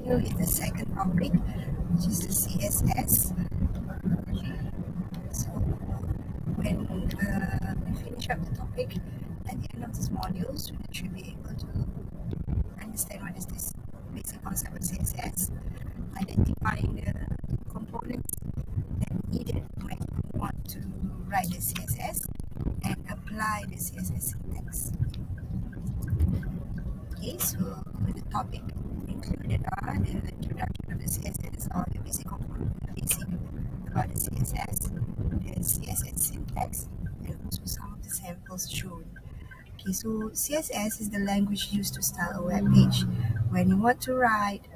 continue with the second topic, which is the CSS. So when we finish up the topic at the end of this module, students should be able to understand what is this basic concept of CSS, identifying the components that needed when you want to write the CSS, and apply the CSS syntax. Okay, so the topic included are the introduction of the CSS, or the basic component, basic about the CSS syntax, and also some of the samples shown. Okay, so CSS is the language used to style a web page. When you want to write,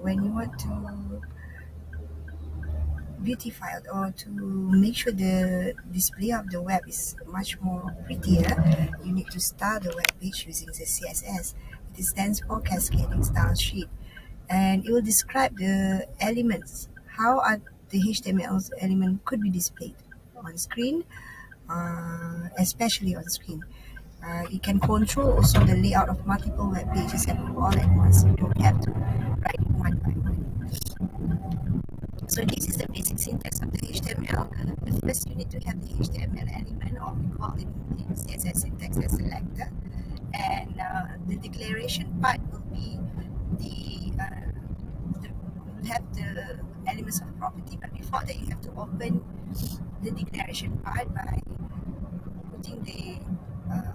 when you want to beautify it, or to make sure the display of the web is much more prettier, you need to style the web page using the CSS. It stands for Cascading Style Sheet, and it will describe the elements, how are the HTML element could be displayed on screen, especially on screen. It can control also the layout of multiple web pages and all at once. You don't have to write it one by one. So this is the basic syntax of the HTML. But first, you need to have the HTML element, or we call it in CSS syntax a selector. And the declaration part will be will have the elements of property. But before that, you have to open the declaration part by putting the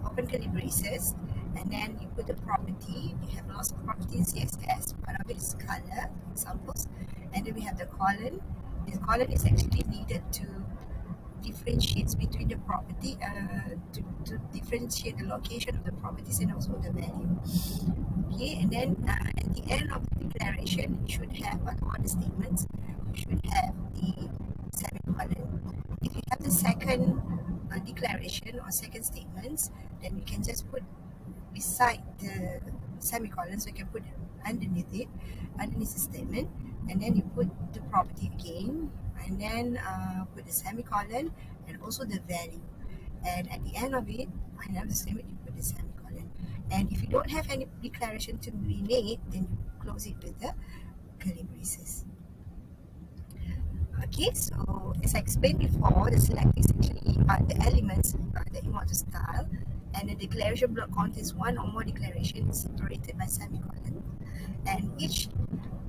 open curly braces, and then you put the property. You have lots of property in CSS. One of it is color examples, and then we have the colon. The colon is actually needed to differentiate between the property, to differentiate the location of the properties and also the value. Okay, and then at the end of the declaration, you should have all the statements. You should have the semicolon. If you have the second declaration or second statements, then you can just put beside the semicolon, so you can put underneath the statement, and then you put the property again, and then put the semicolon and also the value, and at the end of it, I have the statement, you put the semicolon. And if you don't have any declaration to be made, then you close it with the curly braces. Okay, so as I explained before, the select is actually the elements that you want to style, and the declaration block contains one or more declarations separated by semicolon. And each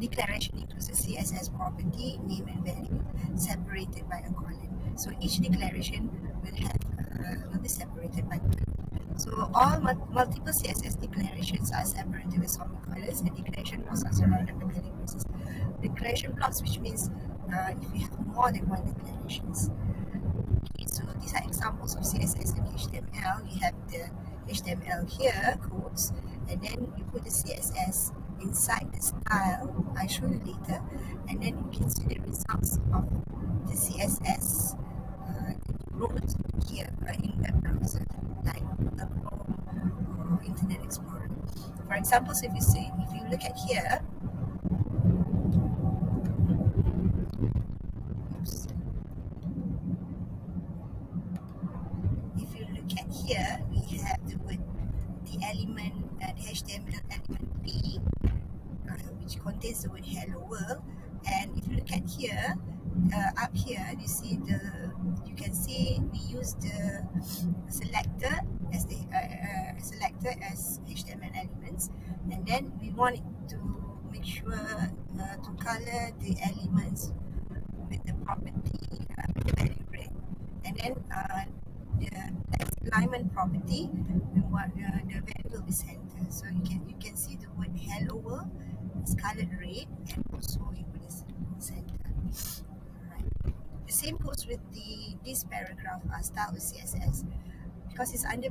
declaration includes a CSS property, name and value, separated by a colon. So each declaration will be separated by colon. So all multiple CSS declarations are separated with semicolons, and declaration blocks are surrounded by curly braces. Declaration blocks, which means if you have more than one declarations. Okay, so these are examples of CSS and HTML. You have the HTML here, codes, and then you put the CSS inside the style. I show you later, and then you can see the results of the CSS that you wrote here in web browser, like Chrome or Internet Explorer. For example, if you look at here, oops. If you look at here, we have the element, the HTML element P, which contains the word hello world. And if you look at here, up here, you can see we use the selector as the selector as HTML elements, and then we want it to make sure to color the elements with the property with the value red, and then the text alignment property, we want the value will be center. So you can see the word hello world is colored red, and also it is center. Right. The same goes with this paragraph style with CSS, because it's under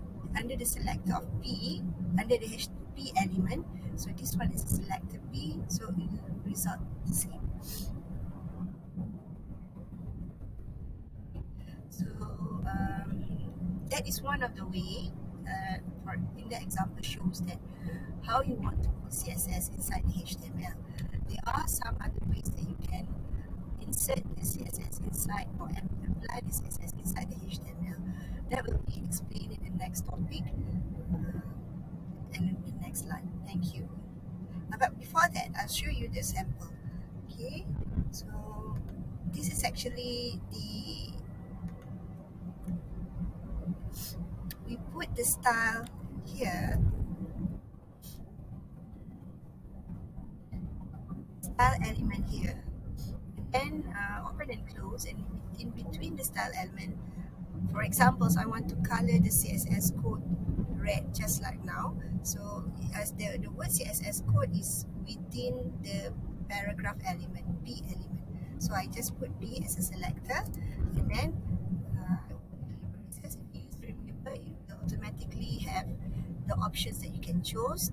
the selector of P, under the P element. So this one is a selector P, so it will result the same. So that is one of the way, in the example shows that how you want to put CSS inside the HTML. There are some other ways that you can insert the CSS inside, or apply the CSS inside the HTML. That will be explained in the next topic and in the next slide. Thank you. But before that, I'll show you the sample. Okay, so this is actually we put the style here, style element here, and then open and close, and in between the style element, for examples, I want to color the CSS code red just like now. So as the word CSS code is within the paragraph element, B element. So I just put B as a selector, and then it says if you use Dreamweaver, it will automatically have the options that you can choose.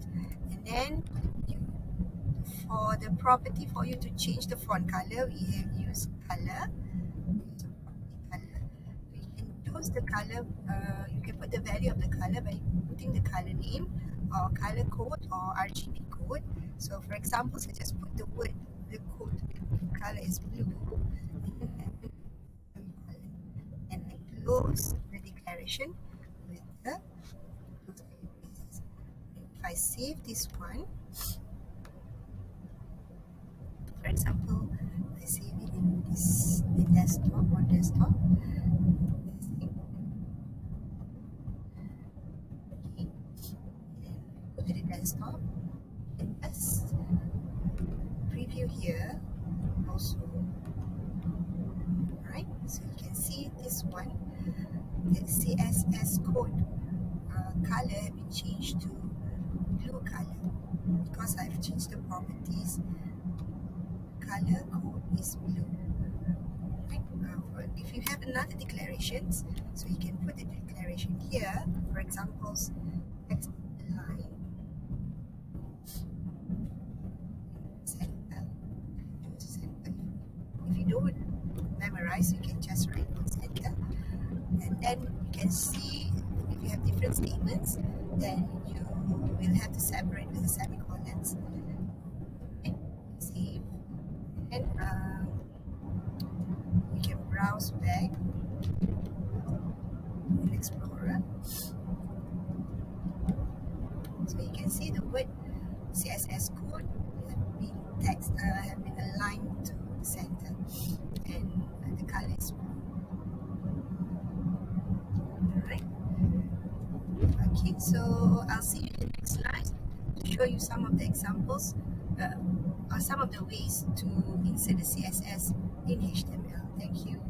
And then you, for the property for you to change the font color, we have used color. You can choose the color, you can put the value of the color by putting the color name or color code or RGB code. So for example, so just put the word, the code, the color is blue, and I close the declaration with the close braces. If I save this one, for example, I save it in this the desktop or desktop. Okay, and go to the desktop and just preview here also. Right, so you can see this one, the CSS code color have been changed to blue color because I've changed the properties. Color code is blue. Right? If you have another declarations, so you can put the declaration here. For example, text line center. Center. If you don't memorize, you can just write on center, and then you can see if you have different statements, then you will have to separate with the semicolons. Okay. Save, and you can browse back in Explorer, so you can see the word CSS code have been have been aligned to the center, and the color is blue. Alright. Okay, so I'll see you in the next slide to show you some of the examples or some of the ways to insert the CSS in HTML. Thank you.